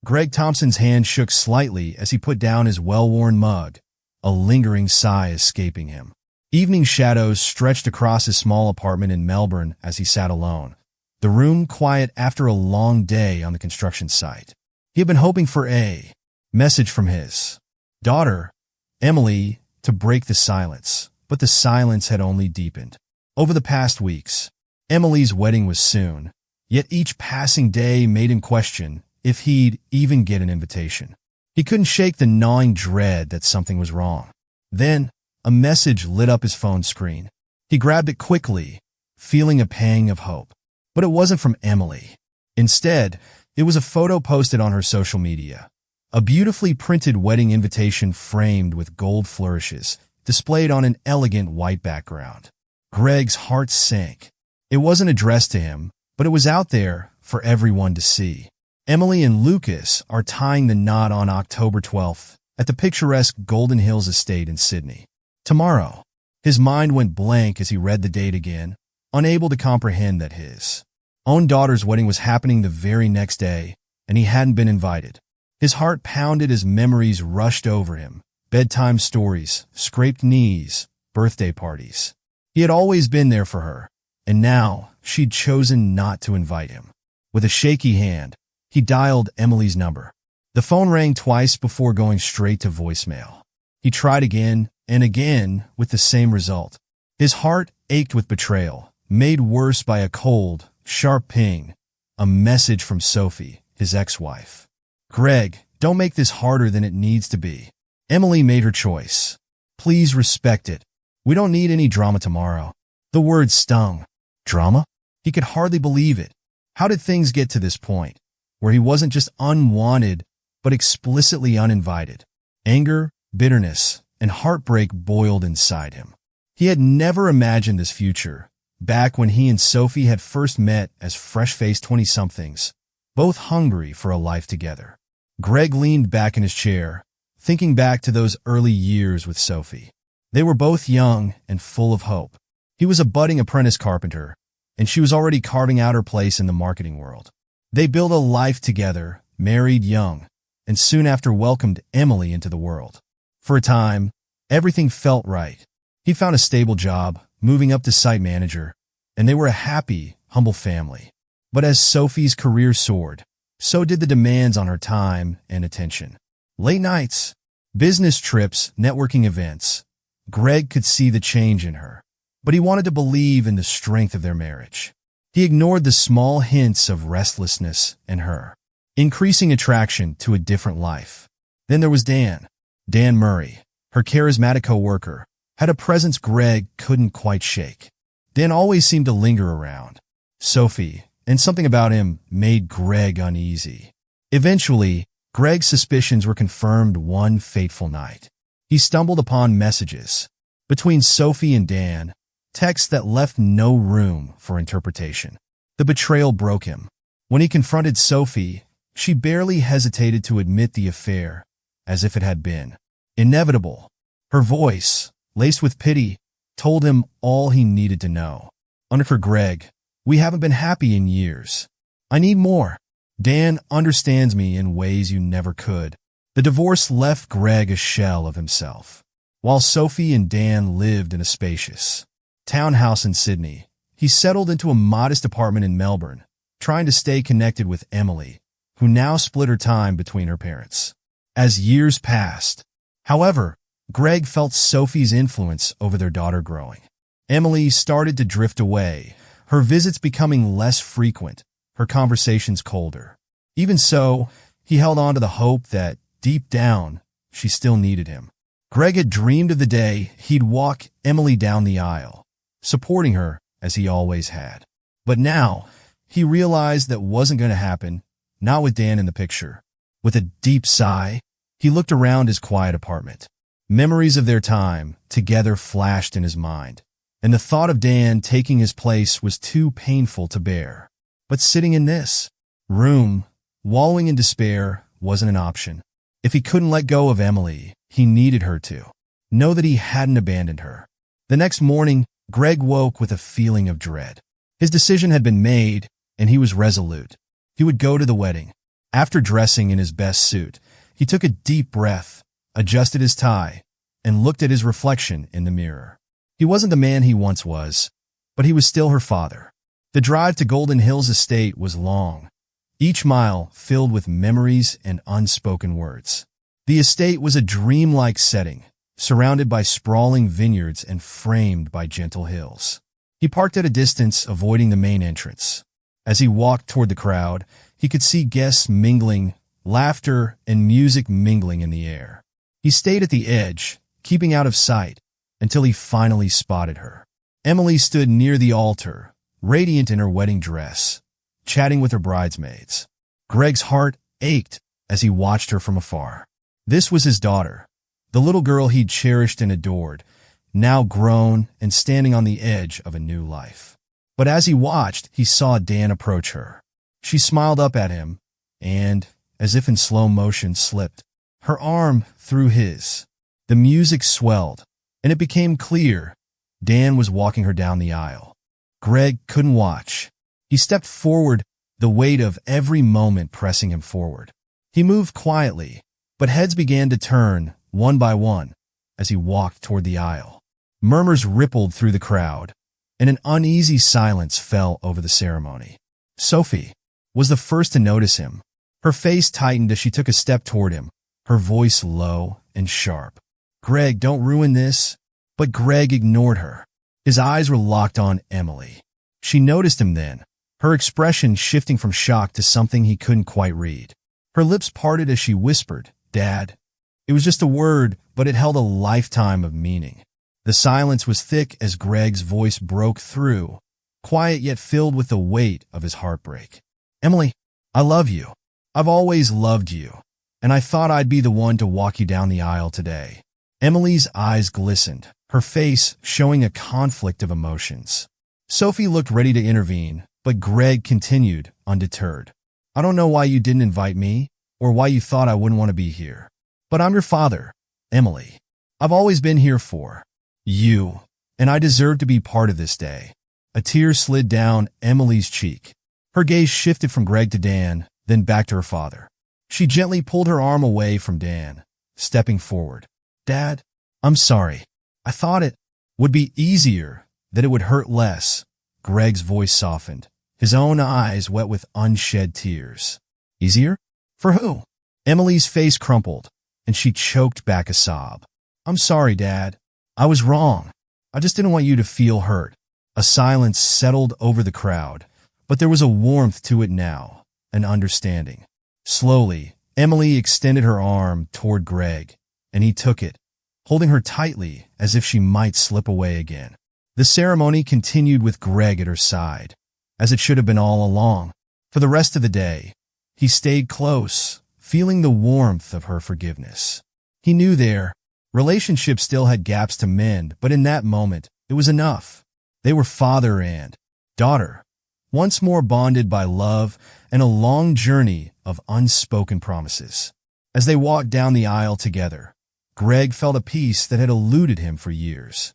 Greg Thompson's hand shook slightly as he put down his well-worn mug, a lingering sigh escaping him. Evening shadows stretched across his small apartment in Melbourne as he sat alone, the room quiet after a long day on the construction site. He had been hoping for a message from his daughter, Emily, to break the silence, but the silence had only deepened. Over the past weeks, Emily's wedding was soon, yet each passing day made him question if he'd even get an invitation. He couldn't shake the gnawing dread that something was wrong. Then, a message lit up his phone screen. He grabbed it quickly, feeling a pang of hope. But it wasn't from Emily. Instead, it was a photo posted on her social media. A beautifully printed wedding invitation framed with gold flourishes, displayed on an elegant white background. Greg's heart sank. It wasn't addressed to him, but it was out there for everyone to see. Emily and Lucas are tying the knot on October 12th at the picturesque Golden Hills estate in Sydney. Tomorrow. His mind went blank as he read the date again, unable to comprehend that his own daughter's wedding was happening the very next day, and he hadn't been invited. His heart pounded as memories rushed over him. Bedtime stories, scraped knees, birthday parties. He had always been there for her, and now she'd chosen not to invite him. With a shaky hand, he dialed Emily's number. The phone rang twice before going straight to voicemail. He tried again and again with the same result. His heart ached with betrayal, made worse by a cold, sharp ping, a message from Sophie, his ex-wife. "Greg, don't make this harder than it needs to be. Emily made her choice. Please respect it. We don't need any drama tomorrow." The word stung. Drama? He could hardly believe it. How did things get to this point, where he wasn't just unwanted, but explicitly uninvited? Anger, bitterness, and heartbreak boiled inside him. He had never imagined this future, back when he and Sophie had first met as fresh-faced 20-somethings, both hungry for a life together. Greg leaned back in his chair, thinking back to those early years with Sophie. They were both young and full of hope. He was a budding apprentice carpenter, and she was already carving out her place in the marketing world. They built a life together, married young, and soon after welcomed Emily into the world. For a time, everything felt right. He found a stable job, moving up to site manager, and they were a happy, humble family. But as Sophie's career soared, so did the demands on her time and attention. Late nights, business trips, networking events. Greg could see the change in her, but he wanted to believe in the strength of their marriage. He ignored the small hints of restlessness in her, increasing attraction to a different life. Then there was Dan Murray, her charismatic co-worker, had a presence Greg couldn't quite shake. Dan always seemed to linger around. Sophie, and something about him, made Greg uneasy. Eventually, Greg's suspicions were confirmed one fateful night. He stumbled upon messages between Sophie and Dan, texts that left no room for interpretation. The betrayal broke him. When he confronted Sophie, she barely hesitated to admit the affair, as if it had been inevitable. Her voice, laced with pity, told him all he needed to know. "For Greg, we haven't been happy in years. I need more. Dan understands me in ways you never could." The divorce left Greg a shell of himself. While Sophie and Dan lived in a spacious townhouse in Sydney, he settled into a modest apartment in Melbourne, trying to stay connected with Emily, who now split her time between her parents. As years passed, however, Greg felt Sophie's influence over their daughter growing. Emily started to drift away, her visits becoming less frequent, her conversations colder. Even so, he held on to the hope that, deep down, she still needed him. Greg had dreamed of the day he'd walk Emily down the aisle, supporting her as he always had. But now, he realized that wasn't going to happen, not with Dan in the picture. With a deep sigh, he looked around his quiet apartment. Memories of their time together flashed in his mind, and the thought of Dan taking his place was too painful to bear. But sitting in this room, wallowing in despair, wasn't an option. If he couldn't let go of Emily, he needed her to know that he hadn't abandoned her. The next morning, Greg woke with a feeling of dread. His decision had been made, and he was resolute. He would go to the wedding. After dressing in his best suit, he took a deep breath, adjusted his tie, and looked at his reflection in the mirror. He wasn't the man he once was, but he was still her father. The drive to Golden Hills Estate was long, each mile filled with memories and unspoken words. The estate was a dreamlike setting, surrounded by sprawling vineyards and framed by gentle hills. He parked at a distance, avoiding the main entrance. As he walked toward the crowd, he could see guests mingling, laughter and music mingling in the air. He stayed at the edge, keeping out of sight, until he finally spotted her. Emily stood near the altar, radiant in her wedding dress, chatting with her bridesmaids. Greg's heart ached as he watched her from afar. This was his daughter, the little girl he'd cherished and adored, now grown and standing on the edge of a new life. But as he watched, he saw Dan approach her. She smiled up at him and, as if in slow motion, slipped her arm through his. The music swelled, and it became clear Dan was walking her down the aisle. Greg couldn't watch. He stepped forward, the weight of every moment pressing him forward. He moved quietly, but heads began to turn, one by one, as he walked toward the aisle. Murmurs rippled through the crowd, and an uneasy silence fell over the ceremony. Sophie was the first to notice him. Her face tightened as she took a step toward him, her voice low and sharp. "Greg, don't ruin this." But Greg ignored her. His eyes were locked on Emily. She noticed him then, her expression shifting from shock to something he couldn't quite read. Her lips parted as she whispered, "Dad." It was just a word, but it held a lifetime of meaning. The silence was thick as Greg's voice broke through, quiet yet filled with the weight of his heartbreak. "Emily, I love you. I've always loved you, and I thought I'd be the one to walk you down the aisle today." Emily's eyes glistened, her face showing a conflict of emotions. Sophie looked ready to intervene, but Greg continued, undeterred. "I don't know why you didn't invite me, or why you thought I wouldn't want to be here. But I'm your father, Emily. I've always been here for you, and I deserve to be part of this day." A tear slid down Emily's cheek. Her gaze shifted from Greg to Dan, then back to her father. She gently pulled her arm away from Dan, stepping forward. "Dad, I'm sorry. I thought it would be easier, that it would hurt less." Greg's voice softened, his own eyes wet with unshed tears. "Easier? For who?" Emily's face crumpled, and she choked back a sob. "I'm sorry, Dad. I was wrong. I just didn't want you to feel hurt." A silence settled over the crowd, but there was a warmth to it now, an understanding. Slowly, Emily extended her arm toward Greg, and he took it, holding her tightly as if she might slip away again. The ceremony continued with Greg at her side, as it should have been all along. For the rest of the day, he stayed close, feeling the warmth of her forgiveness. He knew their relationship still had gaps to mend, but in that moment, it was enough. They were father and daughter, once more bonded by love and a long journey of unspoken promises. As they walked down the aisle together, Greg felt a peace that had eluded him for years.